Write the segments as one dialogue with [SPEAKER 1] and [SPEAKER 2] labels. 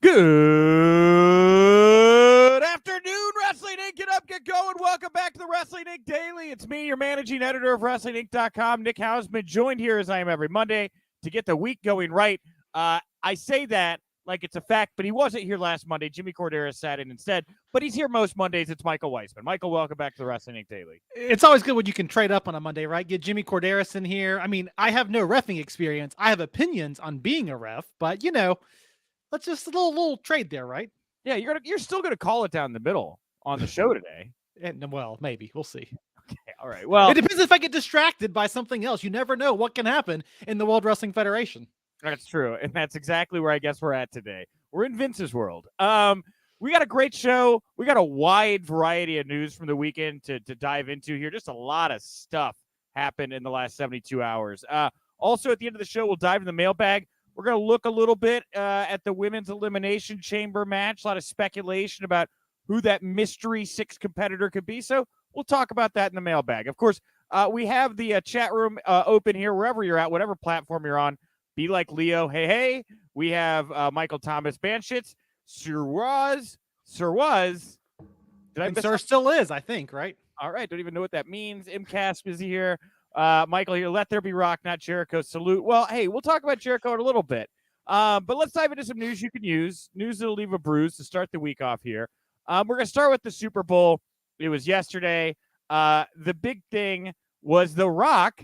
[SPEAKER 1] Good afternoon, Wrestling Inc. Get up, get going. Welcome back to the Wrestling Inc. Daily. It's me, your managing editor of WrestlingInc.com, Nick Hausman, joined here as I am every Monday to get the week going right. I say that like it's a fact, but he wasn't here last Monday. Jimmy Corderas sat in instead, but he's here most Mondays. It's Michael Wiseman. Michael, welcome back to the Wrestling Inc. Daily.
[SPEAKER 2] It's always good when you can trade up on a Monday, right? Get Jimmy Corderas in here. I mean, I have no reffing experience. I have opinions on being a ref, but let's just a little trade there, right?
[SPEAKER 1] Yeah, you're still gonna call it down the middle on the show today.
[SPEAKER 2] And well, maybe we'll see.
[SPEAKER 1] Okay, all right. Well,
[SPEAKER 2] it depends if I get distracted by something else. You never know what can happen in the World Wrestling Federation.
[SPEAKER 1] That's true, and that's exactly where I guess we're at today. We're in Vince's world. We got a great show. We got a wide variety of news from the weekend to dive into here. Just a lot of stuff happened in the last 72 hours. Also, at the end of the show, we'll dive in the mailbag. We're going to look a little bit at the women's elimination chamber match. A lot of speculation about who that mystery sixth competitor could be. So we'll talk about that in the mailbag. Of course, we have the chat room open here wherever you're at, whatever platform you're on. Be like Leo. Hey. We have Michael Thomas Banshitz. Sir was. Did I miss
[SPEAKER 2] Sir still is, I think, right?
[SPEAKER 1] All right. Don't even know what that means. MCASP is here. Michael here. Let there be rock, not Jericho. Salute. Well, hey, we'll talk about Jericho in a little bit. But let's dive into some news you can use. News that'll leave a bruise to start the week off here. We're going to start with the Super Bowl. It was yesterday. The big thing was The Rock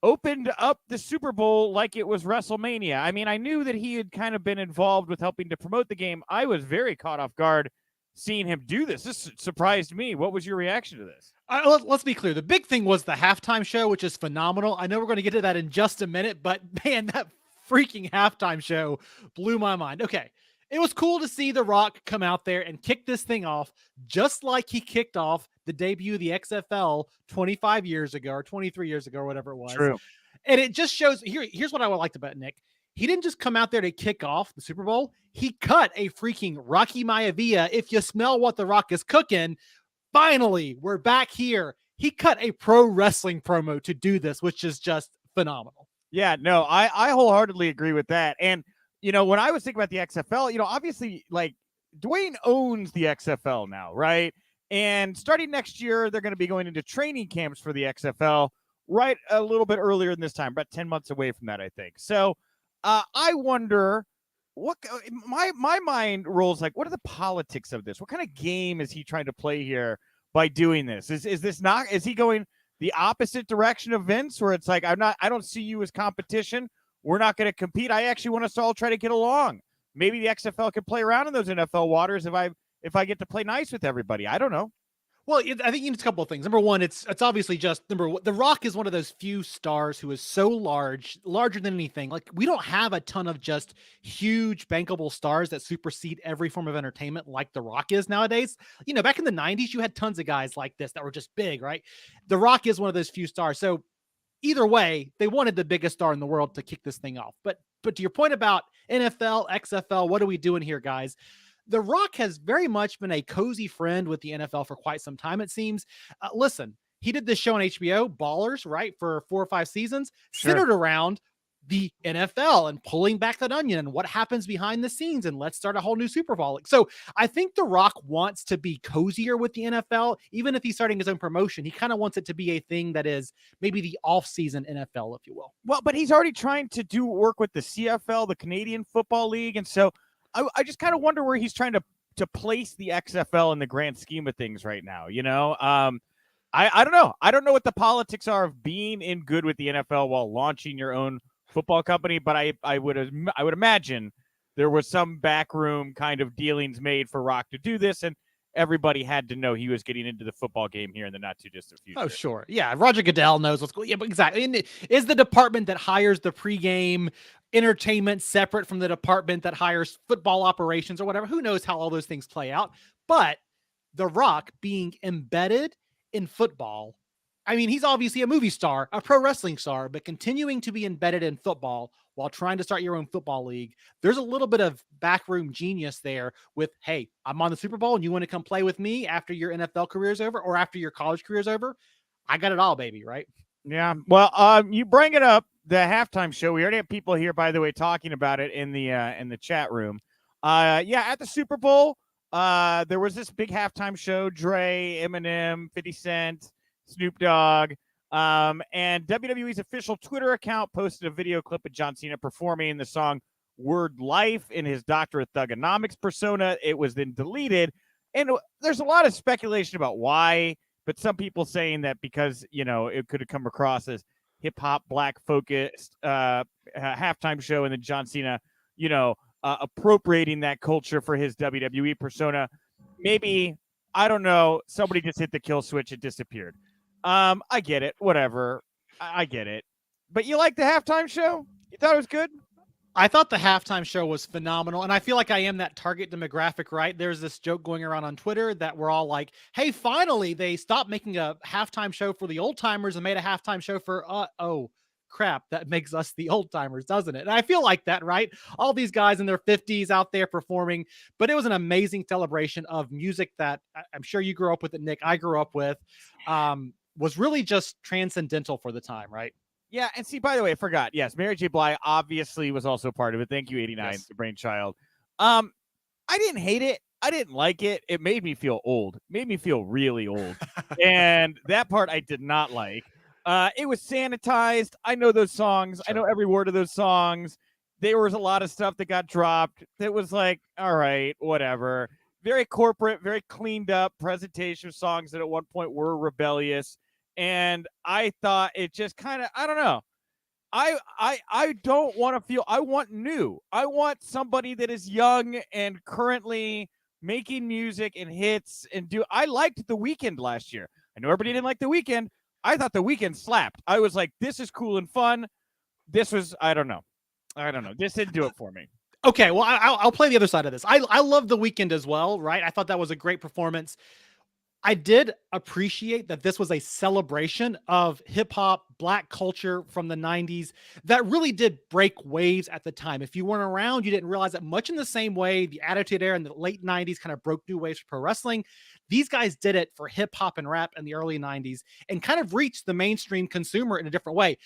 [SPEAKER 1] opened up the Super Bowl like it was WrestleMania. I mean, I knew that he had kind of been involved with helping to promote the game. I was very caught off guard seeing him do this. This surprised me. What was your reaction to this?
[SPEAKER 2] Let's be clear. The big thing was the halftime show, which is phenomenal. I know we're going to get to that in just a minute, but man, that freaking halftime show blew my mind. Okay. It was cool to see The Rock come out there and kick this thing off just like he kicked off the debut of the XFL 25 years ago or 23 years ago or whatever it was.
[SPEAKER 1] True.
[SPEAKER 2] And it just shows here's what I liked about Nick. He didn't just come out there to kick off the Super Bowl. He cut a freaking Rocky Maivia. If you smell what The Rock is cooking, finally, we're back here. He cut a pro wrestling promo to do this, which is just phenomenal.
[SPEAKER 1] Yeah, no, I wholeheartedly agree with that. And when I was thinking about the XFL, obviously, like, Dwayne owns the XFL now, right? And starting next year, they're going to be going into training camps for the XFL right a little bit earlier than this time, about 10 months away from that, I think. So I wonder what my mind rolls like, what are the politics of this? What kind of game is he trying to play here by doing this? Is he going the opposite direction of Vince, where it's like, I don't see you as competition. We're not going to compete. I actually want us to all try to get along. Maybe the XFL can play around in those NFL waters if I get to play nice with everybody. I don't know.
[SPEAKER 2] Well, I think you need a couple of things. Number one, it's obviously just The Rock is one of those few stars who is so larger than anything. Like, we don't have a ton of just huge bankable stars that supersede every form of entertainment like The Rock is nowadays. Back in the 90s, you had tons of guys like this that were just big, right? The Rock is one of those few stars. So either way, they wanted the biggest star in the world to kick this thing off. But to your point about NFL, XFL, what are we doing here, guys? The Rock has very much been a cozy friend with the NFL for quite some time, it seems. Listen, he did this show on HBO, Ballers, right, for 4 or 5 seasons, centered around the NFL and pulling back that onion and what happens behind the scenes, and let's start a whole new Super Bowl. So I think The Rock wants to be cozier with the NFL. Even if he's starting his own promotion, he kind of wants it to be a thing that is maybe the off-season NFL, if you will.
[SPEAKER 1] Well, but he's already trying to do work with the CFL, the Canadian Football League, and so I just kind of wonder where he's trying to place the XFL in the grand scheme of things right now. I don't know. I don't know what the politics are of being in good with the NFL while launching your own football company, but I would imagine there was some backroom kind of dealings made for Rock to do this, and everybody had to know he was getting into the football game here in the not too distant future.
[SPEAKER 2] Oh, sure. Yeah. Roger Goodell knows what's going on. Yeah, but exactly. And is the department that hires the pregame entertainment separate from the department that hires football operations or whatever? Who knows how all those things play out? But The Rock being embedded in football, I mean, he's obviously a movie star, a pro wrestling star, but continuing to be embedded in football while trying to start your own football league. There's a little bit of backroom genius there with, hey, I'm on the Super Bowl and you want to come play with me after your NFL career is over or after your college career is over? I got it all, baby, right?
[SPEAKER 1] Yeah. Well, you bring it up, the halftime show. We already have people here, by the way, talking about it in the chat room. Yeah, at the Super Bowl, there was this big halftime show. Dre, Eminem, 50 Cent, Snoop Dogg. And WWE's official Twitter account posted a video clip of John Cena performing the song Word Life in his Doctor of Thugonomics persona. It was then deleted. And there's a lot of speculation about why, but some people saying that because, it could have come across as hip hop, black focused halftime show, and then John Cena, appropriating that culture for his WWE persona. Maybe, I don't know, somebody just hit the kill switch, it disappeared. I get it, whatever. I get it. But you like the halftime show? You thought it was good?
[SPEAKER 2] I thought the halftime show was phenomenal, and I feel like I am that target demographic, right? There's this joke going around on Twitter that we're all like, hey, finally, they stopped making a halftime show for the old timers and made a halftime show for, oh, crap, that makes us the old timers, doesn't it? And I feel like that, right? All these guys in their 50s out there performing, but it was an amazing celebration of music that I'm sure you grew up with it, Nick. I grew up with, was really just transcendental for the time, right?
[SPEAKER 1] Yeah, and see, by the way, I forgot. Yes, Mary J. Blige obviously was also part of it. Thank you, 89,
[SPEAKER 2] Yes.
[SPEAKER 1] the brainchild. I didn't hate it. I didn't like it. It made me feel old. It made me feel really old. And that part I did not like. It was sanitized. I know those songs.
[SPEAKER 2] Sure.
[SPEAKER 1] I know every word of those songs. There was a lot of stuff that got dropped. That was like, all right, whatever. Very corporate, very cleaned up presentation of songs that at one point were rebellious. And I thought it just kind of, I don't know. I don't want to feel, I want new. I want somebody that is young and currently making music and hits and I liked The Weeknd last year. I know everybody didn't like The Weeknd. I thought The Weeknd slapped. I was like, this is cool and fun. This was, I don't know. This didn't do it for me.
[SPEAKER 2] Okay, well, I'll play the other side of this. I love The Weeknd as well, right? I thought that was a great performance. I did appreciate that this was a celebration of hip hop, black culture from the 90s that really did break waves at the time. If you weren't around, you didn't realize that much in the same way the Attitude Era in the late 90s kind of broke new waves for pro wrestling. These guys did it for hip hop and rap in the early 90s and kind of reached the mainstream consumer in a different way.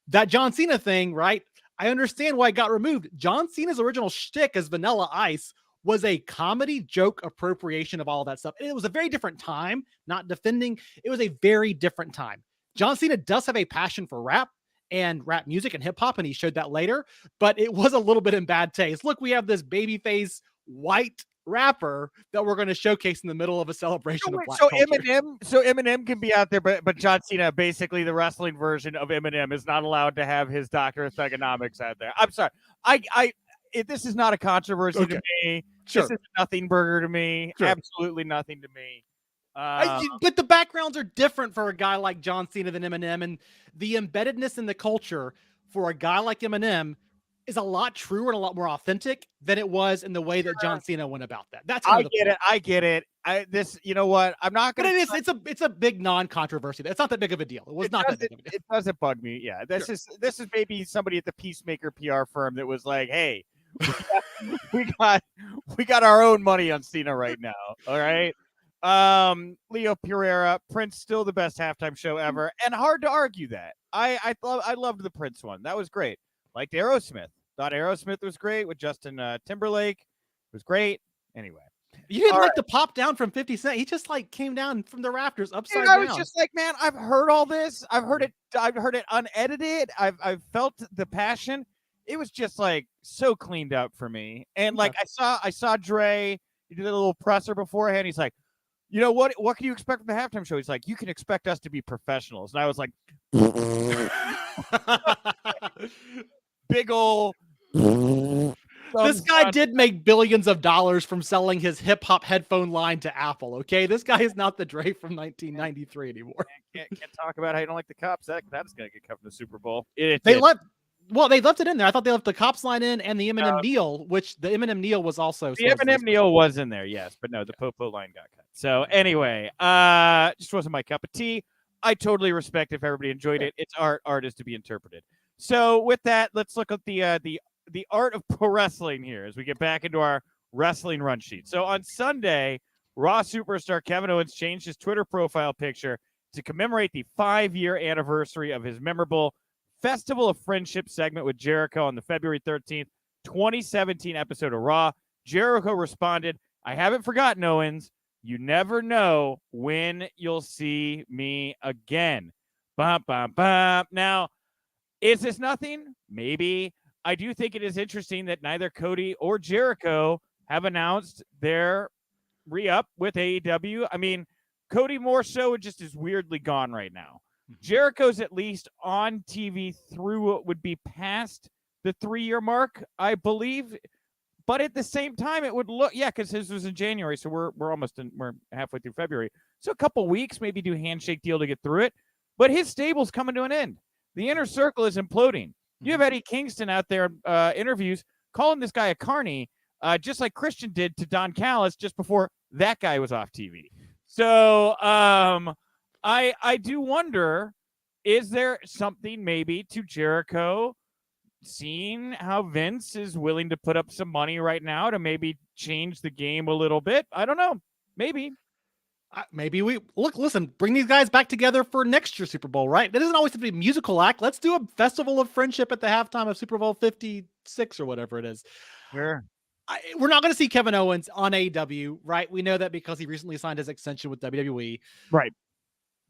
[SPEAKER 2] That John Cena thing, right? I understand why it got removed. John Cena's original shtick as Vanilla Ice was a comedy joke appropriation of all that stuff. And it was a very different time, not defending. It was a very different time. John Cena does have a passion for rap and rap music and hip hop, and he showed that later, but it was a little bit in bad taste. Look, we have this babyface white rapper that we're going to showcase in the middle of a celebration of black culture.
[SPEAKER 1] Eminem can be out there, but John Cena, basically the wrestling version of Eminem, is not allowed to have his Doctor of Thugonomics out there. I'm sorry. This is not a controversy to me.
[SPEAKER 2] Sure.
[SPEAKER 1] This is nothing burger to me. Sure. Absolutely nothing to me.
[SPEAKER 2] But the backgrounds are different for a guy like John Cena than Eminem, and the embeddedness in the culture for a guy like Eminem is a lot truer and a lot more authentic than it was in the way that John Cena went about that. That's
[SPEAKER 1] I get it. You know what? I'm not going
[SPEAKER 2] to. But it's a big non-controversy. It's not that big of a deal. It was not that big of a deal.
[SPEAKER 1] It doesn't bug me. Yeah, this is maybe somebody at the Peacemaker PR firm that was like, hey. we got our own money on Cena right now. All right. Leo Pereira, Prince still the best halftime show ever, and hard to argue that. I loved the Prince one. That was great. Liked Aerosmith. Thought Aerosmith was great with Justin Timberlake. It was great. Anyway.
[SPEAKER 2] You didn't like the pop down from 50 Cent. He just like came down from the rafters upside down.
[SPEAKER 1] I was just like, man, I've heard all this. I've heard it unedited. I've felt the passion. It was just like so cleaned up for me. And like I saw Dre, he did a little presser beforehand. He's like, you know what can you expect from the halftime show? He's like, you can expect us to be professionals. And I was like, big ol'
[SPEAKER 2] this guy did make billions of dollars from selling his hip hop headphone line to Apple. Okay. This guy is not the Dre from 1993 anymore.
[SPEAKER 1] Can't talk about how you don't like the cops. That is going to get cut from the Super Bowl.
[SPEAKER 2] They left it in there. I thought they left the cops line in and the Eminem Neal, which the Eminem Neal was also.
[SPEAKER 1] The Eminem Neal was in there, yes, but no, the Popo line got cut. So anyway, just wasn't my cup of tea. I totally respect if everybody enjoyed it. It's art. Art is to be interpreted. So with that, let's look at the art of pro wrestling here as we get back into our wrestling run sheet. So on Sunday, Raw superstar Kevin Owens changed his Twitter profile picture to commemorate the 5-year anniversary of his memorable Festival of Friendship segment with Jericho on the February 13th, 2017 episode of Raw. Jericho responded, I haven't forgotten, Owens. You never know when you'll see me again. Bum, bum, bum. Now, is this nothing? Maybe. I do think it is interesting that neither Cody or Jericho have announced their re-up with AEW. I mean, Cody more so just is weirdly gone right now. Jericho's at least on TV through what would be past the 3-year mark, I believe. But at the same time, it would look, because his was in January, so we're halfway through February. So a couple weeks, maybe do a handshake deal to get through it. But his stable's coming to an end. The inner circle is imploding. You have Eddie Kingston out there interviews calling this guy a carny, just like Christian did to Don Callis just before that guy was off TV. So I do wonder, is there something maybe to Jericho seeing how Vince is willing to put up some money right now to maybe change the game a little bit? I don't know. Maybe.
[SPEAKER 2] Maybe listen, bring these guys back together for next year's Super Bowl, right? That doesn't always have to be a musical act. Let's do a festival of friendship at the halftime of Super Bowl 56 or whatever it is.
[SPEAKER 1] Sure.
[SPEAKER 2] We're not going to see Kevin Owens on AEW, right? We know that because he recently signed his extension with WWE.
[SPEAKER 1] Right.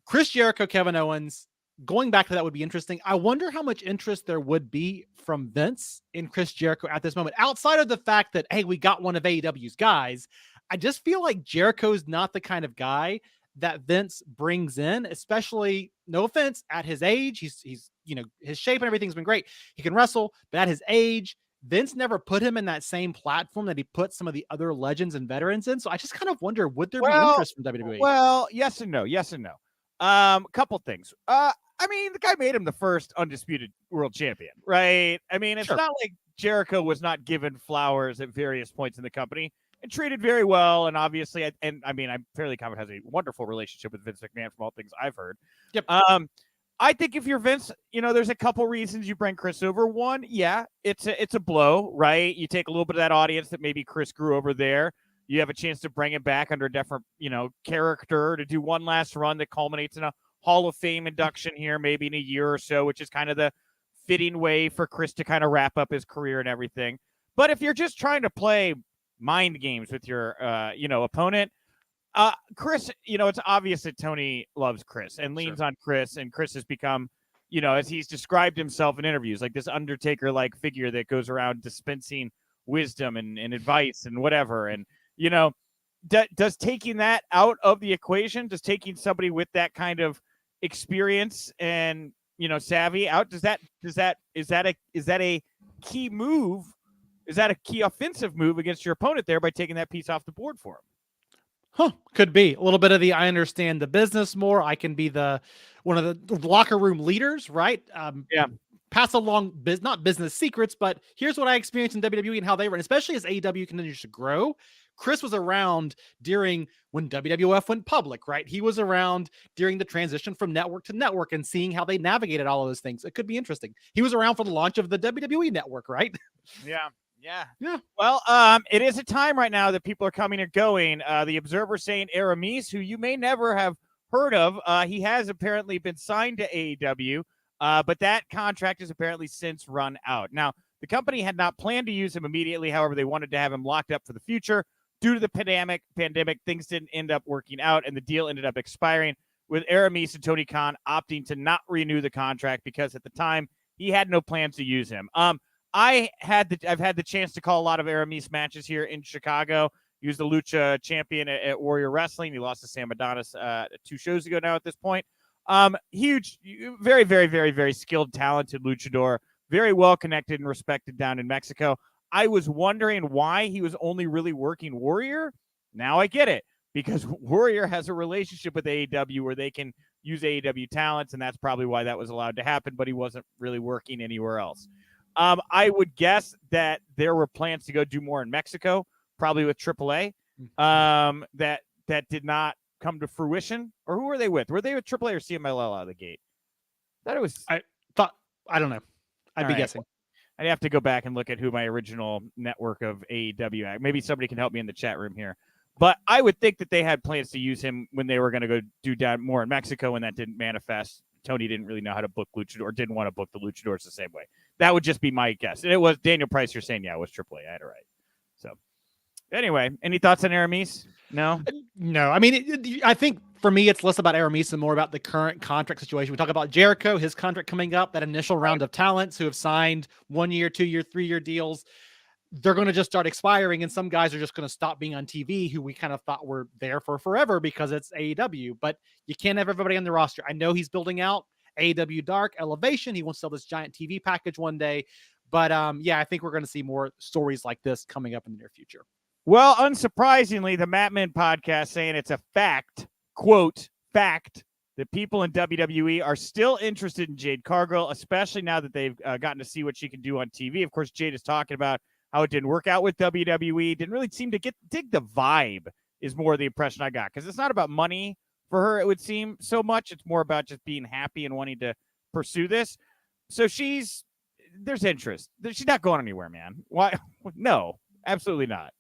[SPEAKER 2] Chris Jericho, Kevin Owens, going back to that would be interesting. I wonder how much interest there would be from Vince in Chris Jericho at this moment, outside of the fact that, hey, we got one of AEW's guys. I just feel like Jericho's not the kind of guy that Vince brings in, especially, no offense, at his age. He's his shape and everything's been great. He can wrestle, but at his age, Vince never put him in that same platform that he put some of the other legends and veterans in. So I just kind of wonder, would there be interest from WWE?
[SPEAKER 1] Well, yes and no. Yes and no. Couple things. I mean, the guy made him the first undisputed world champion, right? I mean, it's not like Jericho was not given flowers at various points in the company and treated very well. And obviously, I'm fairly confident has a wonderful relationship with Vince McMahon from all things I've heard.
[SPEAKER 2] Yep.
[SPEAKER 1] I think if you're Vince, there's a couple reasons you bring Chris over. One, it's a blow, right? You take a little bit of that audience that maybe Chris grew over there. You have a chance to bring it back under a different, character to do one last run that culminates in a Hall of Fame induction here, maybe in a year or so, which is kind of the fitting way for Chris to kind of wrap up his career and everything. But if you're just trying to play mind games with your, opponent, Chris, it's obvious that Tony loves Chris and leans on Chris, and Chris has become, as he's described himself in interviews, like this Undertaker-like figure that goes around dispensing wisdom and advice and whatever. And, does taking that out of the equation, does taking somebody with that kind of experience and, savvy out, is that a key move? Is that a key offensive move against your opponent there by taking that piece off the board for him?
[SPEAKER 2] Could be a little bit of I understand the business more. I can be one of the locker room leaders, right? Pass along not business secrets, but here's what I experienced in WWE and how they run, especially as AEW continues to grow. Chris was around during when WWF went public, right? He was around during the transition from network to network and seeing how they navigated all of those things. It could be interesting. He was around for the launch of the WWE network, right?
[SPEAKER 1] Yeah. Well, it is a time right now that people are coming and going. The Observer saying Aramis, who you may never have heard of, he has apparently been signed to AEW, but that contract is apparently since run out. Now, the company had not planned to use him immediately. However, they wanted to have him locked up for the future. Due to the pandemic, things didn't end up working out, and the deal ended up expiring with Aramis and Tony Khan opting to not renew the contract because at the time he had no plans to use him. I've had the chance to call a lot of Aramis matches here in Chicago. He was the Lucha champion at Warrior Wrestling. He lost to Sam Adonis 2 shows ago now at this point. Huge, very, very, very, very skilled, talented luchador, very well connected and respected down in Mexico. I was wondering why he was only really working Warrior. Now I get it, because Warrior has a relationship with AEW where they can use AEW talents, and that's probably why that was allowed to happen, but he wasn't really working anywhere else. I would guess that there were plans to go do more in Mexico, probably with AAA, that did not come to fruition. Or who were they with? Were they with AAA or CMLL out of the gate? I
[SPEAKER 2] don't know. I'd be guessing.
[SPEAKER 1] I'd have to go back and look at who my original network of AEW. Maybe somebody can help me in the chat room here. But I would think that they had plans to use him when they were going to go do down more in Mexico, and that didn't manifest. Tony didn't really know how to book luchador, didn't want to book the luchadors the same way. That would just be my guess. And it was Daniel Price. You're saying, it was AAA. I had it right. So, Anyway, any thoughts on Aramis? No.
[SPEAKER 2] No, I mean, I think for me, it's less about Aramis and more about the current contract situation. We talk about Jericho, his contract coming up, that initial round of talents who have signed 1 year, 2 year, 3 year deals. They're going to just start expiring, and some guys are just going to stop being on TV who we kind of thought were there for forever because it's AEW. But you can't have everybody on the roster. I know he's building out AEW Dark Elevation. He wants to sell this giant TV package one day. But yeah, I think we're going to see more stories like this coming up in the near future.
[SPEAKER 1] Well, unsurprisingly, the Mattman podcast saying it's a fact, quote, fact, that people in WWE are still interested in Jade Cargill, especially now that they've gotten to see what she can do on TV. Of course, Jade is talking about how it didn't work out with WWE. Didn't really seem to dig the vibe is more the impression I got. Because it's not about money for her, it would seem, so much. It's more about just being happy and wanting to pursue this. So there's interest. She's not going anywhere, man. Why? No, absolutely not.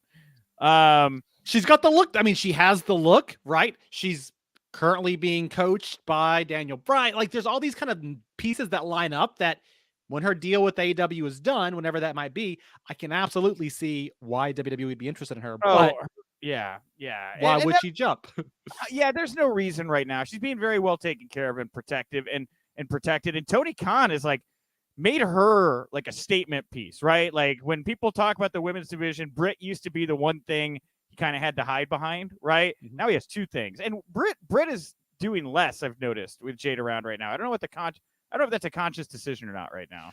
[SPEAKER 2] She's got the look. I mean, she has the look, right? She's currently being coached by Daniel Bryan. Like, there's all these kind of pieces that line up that when her deal with AEW is done, whenever that might be, I can absolutely see why WWE would be interested in her. But
[SPEAKER 1] yeah.
[SPEAKER 2] Why would she jump?
[SPEAKER 1] Yeah, there's no reason right now. She's being very well taken care of and protected. And Tony Khan is like made her like a statement piece, right? Like when people talk about the women's division, Britt used to be the one thing he kind of had to hide behind, right? Mm-hmm. Now he has two things. And Britt is doing less, I've noticed, with Jade around right now. I don't know if that's a conscious decision or not right now.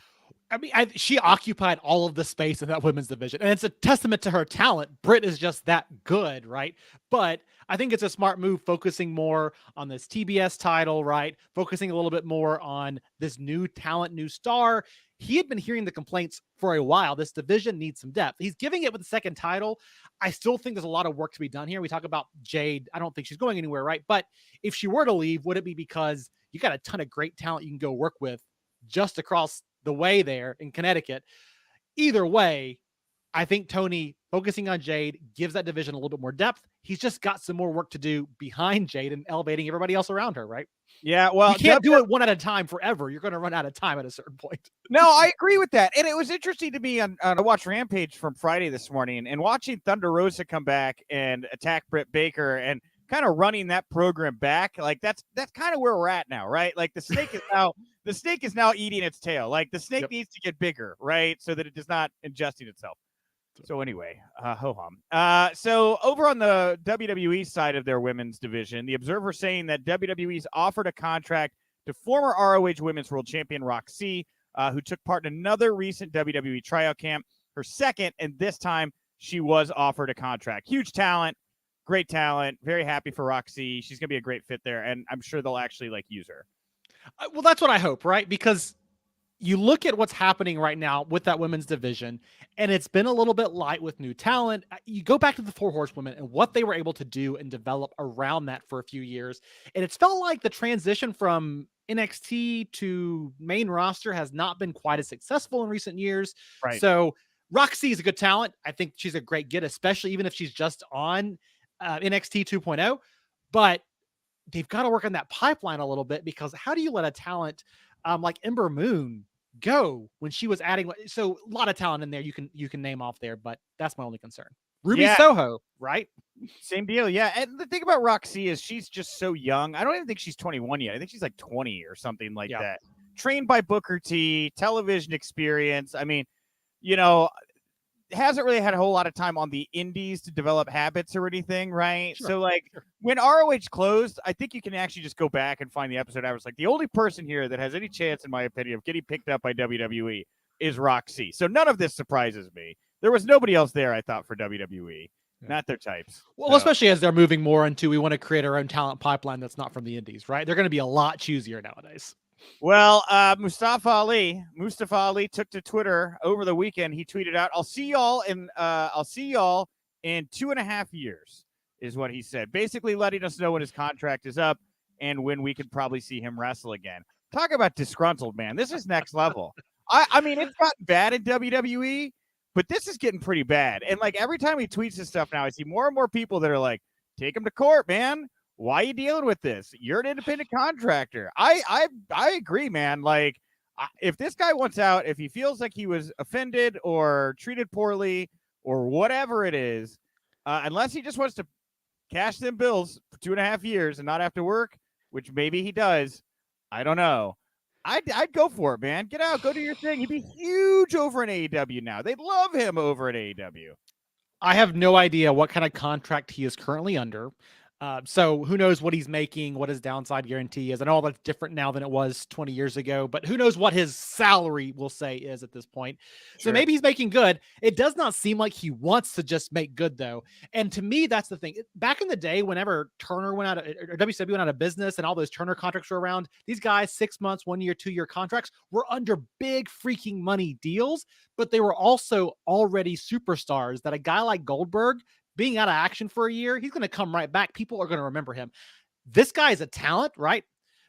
[SPEAKER 2] I mean, she occupied all of the space in that women's division, and it's a testament to her talent. Britt is just that good, right? But I think it's a smart move, focusing more on this TBS title, right? Focusing a little bit more on this new talent, new star. He had been hearing the complaints for a while. This division needs some depth. He's giving it with the second title. I still think there's a lot of work to be done here. We talk about Jade. I don't think she's going anywhere, right? But if she were to leave, would it be because you got a ton of great talent you can go work with just across the way there in Connecticut? Either way, I think Tony focusing on Jade gives that division a little bit more depth. He's just got some more work to do behind Jade and elevating everybody else around her, right?
[SPEAKER 1] Yeah, well,
[SPEAKER 2] you can't do it one at a time forever. You're going to run out of time at a certain point.
[SPEAKER 1] No, I agree with that. And it was interesting to me I watched Rampage from Friday this morning and watching Thunder Rosa come back and attack Britt Baker and kind of running that program back. Like that's kind of where we're at now, right? Like the snake is now eating its tail. Like the snake needs to get bigger, right? So that it is not ingesting itself. So anyway, ho-hum. So over on the WWE side of their women's division, the Observer saying that WWE's offered a contract to former ROH Women's World Champion Roxy, who took part in another recent WWE tryout camp, her second, and this time she was offered a contract. Huge talent, great talent, very happy for Roxy. She's going to be a great fit there, and I'm sure they'll actually use her.
[SPEAKER 2] Well, that's what I hope, right? Because you look at what's happening right now with that women's division, and it's been a little bit light with new talent. You go back to the Four Horsewomen and what they were able to do and develop around that for a few years. And it's felt like the transition from NXT to main roster has not been quite as successful in recent years.
[SPEAKER 1] Right.
[SPEAKER 2] So Roxy is a good talent. I think she's a great get, especially even if she's just on NXT 2.0. But they've got to work on that pipeline a little bit, because how do you let a talent like Ember Moon go when she was adding? So a lot of talent in there you can name off there, but that's my only concern. Ruby Soho, right?
[SPEAKER 1] Same deal. Yeah. And the thing about Roxy is she's just so young. I don't even think she's 21 yet. I think she's like 20 or something like that. Trained by Booker T, television experience. I mean, hasn't really had a whole lot of time on the indies to develop habits or anything, right? Sure, so when ROH closed, I think you can actually just go back and find the episode. I was like, the only person here that has any chance, in my opinion, of getting picked up by WWE is Roxy. So none of this surprises me. There was nobody else there, I thought, for WWE. Not their types.
[SPEAKER 2] Well, especially as they're moving more into, we want to create our own talent pipeline that's not from the indies, right? They're going to be a lot choosier nowadays.
[SPEAKER 1] Well, Mustafa Ali took to Twitter over the weekend. He tweeted out, I'll see y'all in 2.5 years, is what he said. Basically letting us know when his contract is up and when we could probably see him wrestle again. Talk about disgruntled, man. This is next level. I mean, it's gotten bad in WWE, but this is getting pretty bad. And every time he tweets this stuff now, I see more and more people that are like, take him to court, man. Why are you dealing with this? You're an independent contractor. I agree, man. If this guy wants out, if he feels like he was offended or treated poorly or whatever it is, unless he just wants to cash them bills for 2.5 years and not have to work, which maybe he does. I don't know. I'd go for it, man. Get out, go do your thing. He'd be huge over in AEW now. They'd love him over at AEW.
[SPEAKER 2] I have no idea what kind of contract he is currently under. So who knows what he's making, what his downside guarantee is. I know that's different now than it was 20 years ago, but who knows what his salary will say is at this point.
[SPEAKER 1] Sure.
[SPEAKER 2] So maybe he's making good. It does not seem like he wants to just make good though. And to me, that's the thing. Back in the day, whenever Turner went out of, or WCW went out of business and all those Turner contracts were around, these guys, 6 months, 1 year, 2 year contracts were under big freaking money deals, but they were also already superstars that a guy like Goldberg being out of action for a year, he's going to come right back. People are going to remember him. This guy is a talent, right?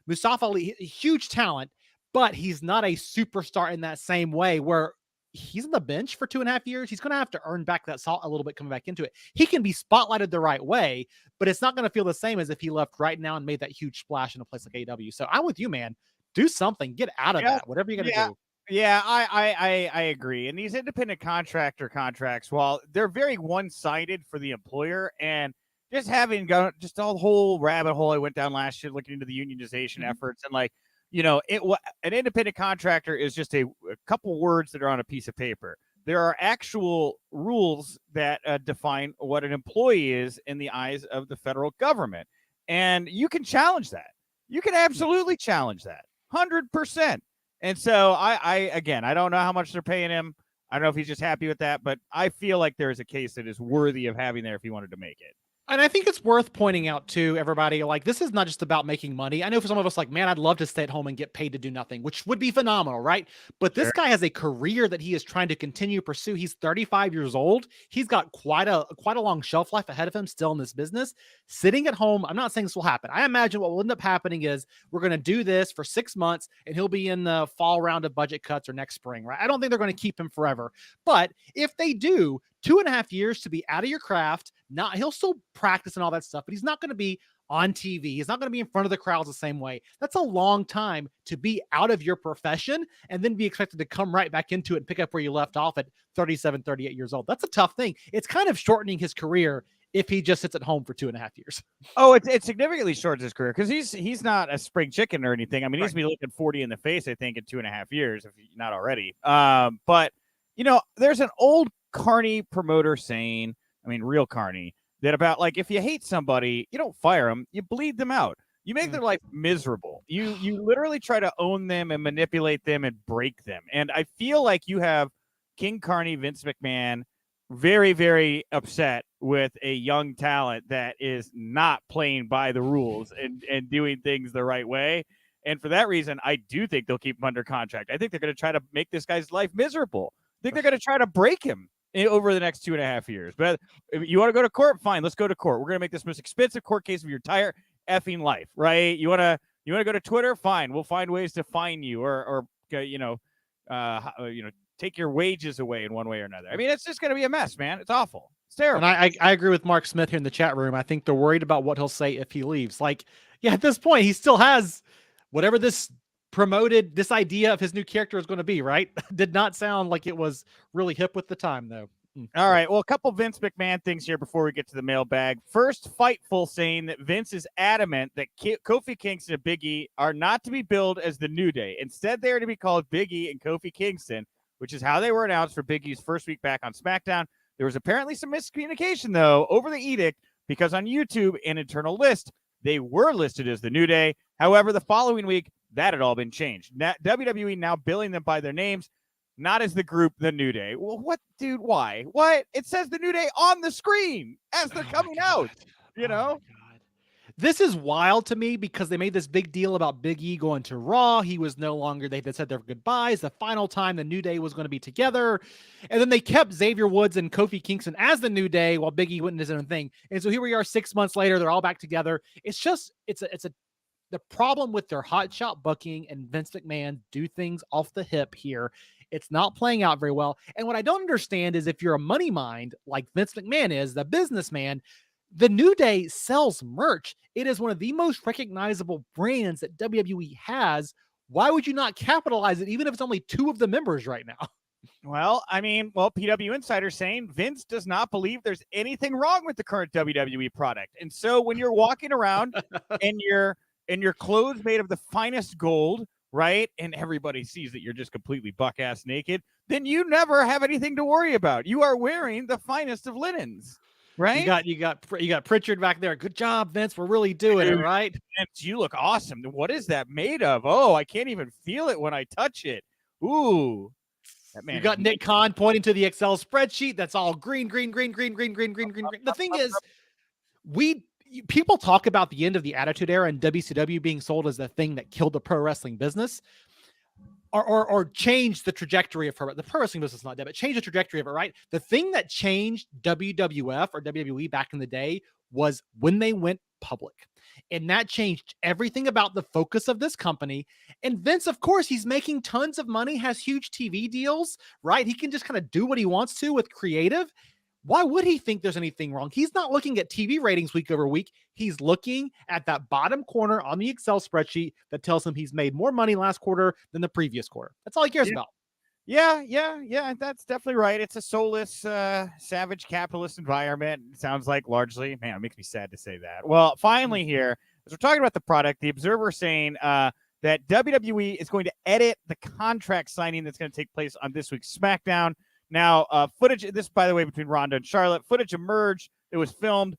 [SPEAKER 2] Mustafa Ali, huge talent, but he's not a superstar in that same way where he's on the bench for 2.5 years. He's going to have to earn back that salt a little bit coming back into it. He can be spotlighted the right way, but it's not going to feel the same as if he left right now and made that huge splash in a place like AEW. So I'm with you, man. Do something. Get out of that. Whatever you're going to do.
[SPEAKER 1] Yeah, I agree. And these independent contractor contracts, while they're very one-sided for the employer, and just having gone just a whole rabbit hole I went down last year looking into the unionization efforts, and like, an independent contractor is just a couple words that are on a piece of paper. There are actual rules that define what an employee is in the eyes of the federal government, and you can challenge that. You can absolutely challenge that, 100%. And so I don't know how much they're paying him. I don't know if he's just happy with that, but I feel like there is a case that is worthy of having there if he wanted to make it.
[SPEAKER 2] And I think it's worth pointing out to everybody, like, this is not just about making money. I know for some of us, like, man, I'd love to stay at home and get paid to do nothing, which would be phenomenal, right? But this guy has a career that he is trying to continue to pursue. He's 35 years old. He's got quite a long shelf life ahead of him still in this business. Sitting at home, I'm not saying this will happen. I imagine what will end up happening is we're going to do this for 6 months and he'll be in the fall round of budget cuts or next spring, right? I don't think they're going to keep him forever. But if they do, 2.5 years to be out of your craft, he'll still practice and all that stuff, but he's not going to be on TV. He's not going to be in front of the crowds the same way. That's a long time to be out of your profession and then be expected to come right back into it and pick up where you left off at 37, 38 years old. That's a tough thing. It's kind of shortening his career if he just sits at home for 2.5 years.
[SPEAKER 1] Oh, it significantly shortens his career because he's not a spring chicken or anything. I mean, he's going to be looking 40 in the face, I think, in 2.5 years, if not already. But, there's an old Carney promoter saying, I mean, real Carney, that about, like, if you hate somebody, you don't fire them, you bleed them out. You make their life miserable. You literally try to own them and manipulate them and break them. And I feel like you have King Carney, Vince McMahon, very, very upset with a young talent that is not playing by the rules and doing things the right way. And for that reason, I do think they'll keep him under contract. I think they're going to try to make this guy's life miserable. I think they're going to try to break him over the next 2.5 years. But if you want to go to court, fine, let's go to court. We're going to make this the most expensive court case of your entire effing life, right? You want to go to Twitter? Fine. We'll find ways to fine you or take your wages away in one way or another. I mean, it's just going to be a mess, man. It's awful. It's terrible.
[SPEAKER 2] And I agree with Mark Smith here in the chat room. I think they're worried about what he'll say if he leaves. Like, yeah, at this point, he still has whatever this idea of his new character is going to be, right? Did not sound like it was really hip with the time, though.
[SPEAKER 1] All right. Well, a couple Vince McMahon things here before we get to the mailbag. First, Fightful saying that Vince is adamant that Kofi Kingston and Big E are not to be billed as the New Day. Instead, they are to be called Big E and Kofi Kingston, which is how they were announced for Big E's first week back on SmackDown. There was apparently some miscommunication, though, over the edict, because on YouTube and internal list, they were listed as the New Day. However, the following week, that had all been changed. WWE now billing them by their names, not as the group, the New Day. Well, what, dude? Why? What? It says the New Day on the screen as they're coming out,
[SPEAKER 2] This is wild to me because they made this big deal about Big E going to Raw. He was no longer, they said their goodbyes. The final time the New Day was going to be together. And then they kept Xavier Woods and Kofi Kingston as the New Day while Big E went into his own thing. And so here we are 6 months later, they're all back together. It's the problem with their hotshot booking and Vince McMahon do things off the hip here. It's not playing out very well. And what I don't understand is if you're a money mind like Vince McMahon is, the businessman, the New Day sells merch. It is one of the most recognizable brands that WWE has. Why would you not capitalize it, even if it's only 2 of the members right now?
[SPEAKER 1] Well, I mean, PW Insider saying Vince does not believe there's anything wrong with the current WWE product. And so when you're walking around and your clothes made of the finest gold, right? And everybody sees that you're just completely buck ass naked, then you never have anything to worry about. You are wearing the finest of linens, right?
[SPEAKER 2] You got Pritchard back there. Good job, Vince. We're really doing it, right?
[SPEAKER 1] Vince, you look awesome. What is that made of? Oh, I can't even feel it when I touch it. Ooh. That man
[SPEAKER 2] You got Nick Khan pointing to the Excel spreadsheet. That's all green, green, green, green, green, green, green, green, green. The thing is, people talk about the end of the Attitude Era and WCW being sold as the thing that killed the pro wrestling business, or changed the trajectory of the pro wrestling business. Is not dead, but changed the trajectory of it. Right. The thing that changed WWF or WWE back in the day was when they went public. And that changed everything about the focus of this company. And Vince, of course, he's making tons of money, has huge TV deals, right? He can just kind of do what he wants to with creative. Why would he think there's anything wrong? He's not looking at TV ratings week over week. He's looking at that bottom corner on the Excel spreadsheet that tells him he's made more money last quarter than the previous quarter. That's all he cares about.
[SPEAKER 1] Yeah. That's definitely right. It's a soulless, savage capitalist environment. It sounds like largely. Man, it makes me sad to say that. Well, finally here, as we're talking about the product, the Observer saying that WWE is going to edit the contract signing that's going to take place on this week's SmackDown. Now, footage, this, by the way, between Ronda and Charlotte, footage emerged. It was filmed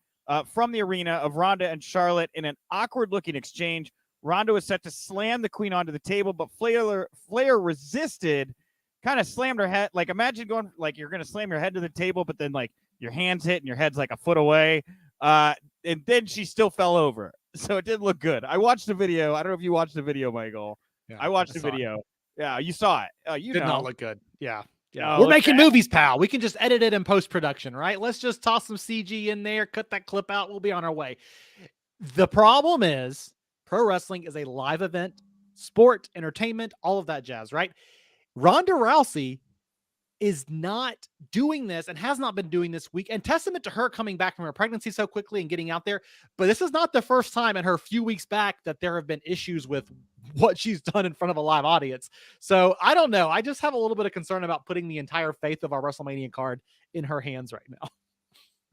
[SPEAKER 1] from the arena of Ronda and Charlotte in an awkward-looking exchange. Ronda was set to slam the Queen onto the table, but Flair resisted, kind of slammed her head. Like, imagine going, like, you're going to slam your head to the table, but then, like, your hand's hit and your head's, like, a foot away. And then she still fell over. So it didn't look good. I watched the video. I don't know if you watched the video, Michael.
[SPEAKER 2] Yeah,
[SPEAKER 1] I watched the video. Yeah, you saw it. You
[SPEAKER 2] did
[SPEAKER 1] know.
[SPEAKER 2] not look good. Yeah.
[SPEAKER 1] No,
[SPEAKER 2] we're making movies, pal. We can just edit it in post-production, right? Let's just toss some CG in there, cut that clip out. We'll be on our way. The problem is pro wrestling is a live event, sport, entertainment, all of that jazz, right? Ronda Rousey is not doing this and has not been doing this week, and testament to her coming back from her pregnancy so quickly and getting out there. But this is not the first time in her few weeks back that there have been issues with what she's done in front of a live audience. So I don't know. I just have a little bit of concern about putting the entire faith of our WrestleMania card in her hands right now.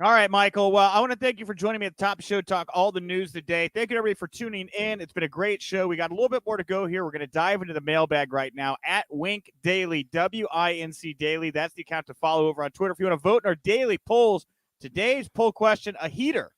[SPEAKER 1] All right, Michael. Well, I want to thank you for joining me at the top of the show to talk all the news today. Thank you, everybody, for tuning in. It's been a great show. We got a little bit more to go here. We're going to dive into the mailbag right now at Wink Daily, WINC Daily. That's the account to follow over on Twitter. If you want to vote in our daily polls, today's poll question, a heater.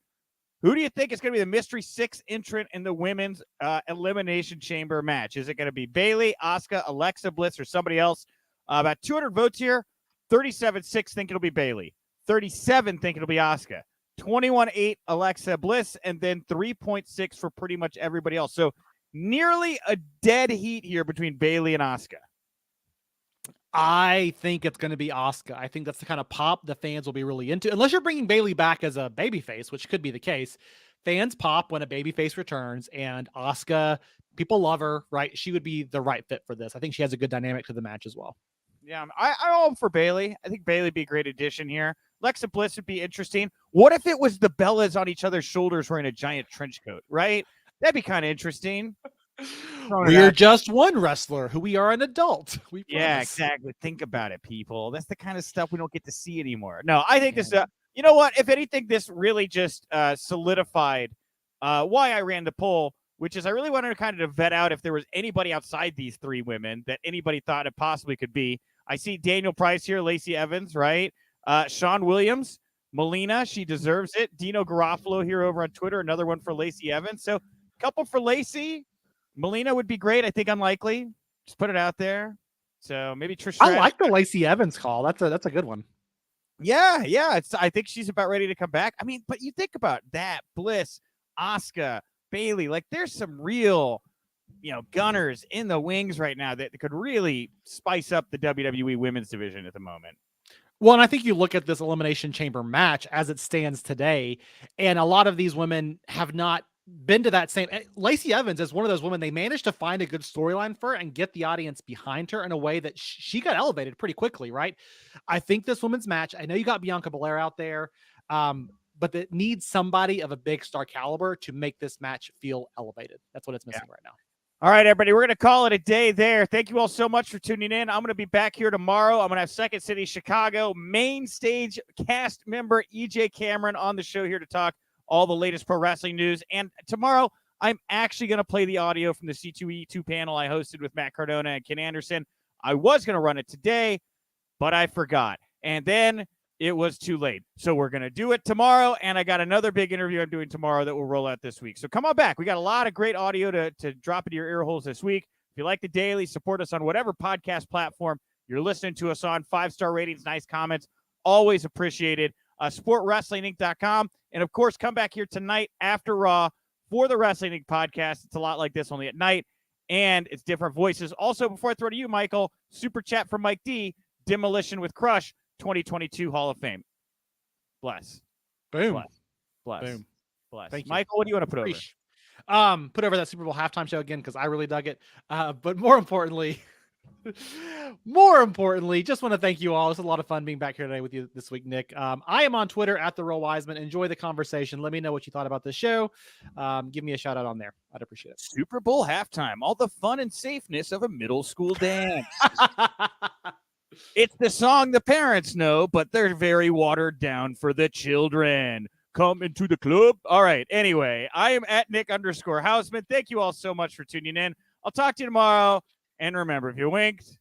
[SPEAKER 1] Who do you think is going to be the mystery sixth entrant in the women's elimination chamber match? Is it going to be Bayley, Asuka, Alexa Bliss, or somebody else? About 200 votes here. 37.6 think it'll be Bayley. 37 think it'll be Asuka, 21.8 Alexa Bliss, and then 3.6 for pretty much everybody else. So nearly a dead heat here between Bayley and Asuka.
[SPEAKER 2] I think it's going to be Asuka. I think that's the kind of pop the fans will be really into. Unless you're bringing Bayley back as a babyface, which could be the case. Fans pop when a babyface returns, and Asuka, people love her, right? She would be the right fit for this. I think she has a good dynamic to the match as well.
[SPEAKER 1] Yeah, I'm all for Bayley. I think Bayley would be a great addition here. Alexa Bliss would be interesting. What if it was the Bellas on each other's shoulders wearing a giant trench coat, right? That'd be kind of interesting.
[SPEAKER 2] We're just one wrestler who we are an adult.
[SPEAKER 1] Yeah, exactly. Think about it, people. That's the kind of stuff we don't get to see anymore. No, I think this, you know what? If anything, this really just solidified why I ran the poll, which is I really wanted to kind of vet out if there was anybody outside these three women that anybody thought it possibly could be. I see Daniel Price here, Lacey Evans, right? Sean Williams, Melina, she deserves it. Dino Garofalo here over on Twitter, another one for Lacey Evans. So a couple for Lacey. Melina would be great. I think unlikely. Just put it out there. So maybe Trish Stratus.
[SPEAKER 2] I like the Lacey Evans call. That's a good one.
[SPEAKER 1] Yeah. I think she's about ready to come back. I mean, but you think about that. Bliss, Asuka, Bayley. Like there's some real, gunners in the wings right now that could really spice up the WWE women's division at the moment.
[SPEAKER 2] Well, and I think you look at this Elimination Chamber match as it stands today, and a lot of these women have not been to that same. Lacey Evans is one of those women, they managed to find a good storyline for her and get the audience behind her in a way that she got elevated pretty quickly, right? I think this women's match, I know you got Bianca Belair out there, but it needs somebody of a big star caliber to make this match feel elevated. That's what it's missing right now.
[SPEAKER 1] All right, everybody, we're going to call it a day there. Thank you all so much for tuning in. I'm going to be back here tomorrow. I'm going to have Second City Chicago main stage cast member EJ Cameron on the show here to talk all the latest pro wrestling news. And tomorrow, I'm actually going to play the audio from the C2E2 panel I hosted with Matt Cardona and Ken Anderson. I was going to run it today, but I forgot. And then it was too late. So we're going to do it tomorrow. And I got another big interview I'm doing tomorrow that will roll out this week. So come on back. We got a lot of great audio to drop into your ear holes this week. If you like the daily, support us on whatever podcast platform you're listening to us on. 5-star ratings, nice comments, always appreciated. SportWrestlingInc.com. And of course, come back here tonight after Raw for the Wrestling Inc. podcast. It's a lot like this, only at night. And it's different voices. Also, before I throw to you, Michael, super chat from Mike D. Demolition with Crush. 2022 Hall of Fame. Bless.
[SPEAKER 2] Boom.
[SPEAKER 1] Bless.
[SPEAKER 2] Boom.
[SPEAKER 1] Bless.
[SPEAKER 2] Thank you.
[SPEAKER 1] Michael, what do you want to put over?
[SPEAKER 2] Put over that Super Bowl halftime show again because I really dug it. But more importantly, just want to thank you all. It's a lot of fun being back here today with you this week, Nick. I am on Twitter at The Real Wiseman. Enjoy the conversation. Let me know what you thought about this show. Give me a shout out on there. I'd appreciate it.
[SPEAKER 1] Super Bowl halftime. All the fun and safeness of a middle school dance. It's the song the parents know, but they're very watered down for the children. Come into the club. All right. Anyway, I am at Nick_Hausman. Thank you all so much for tuning in. I'll talk to you tomorrow. And remember, if you winked,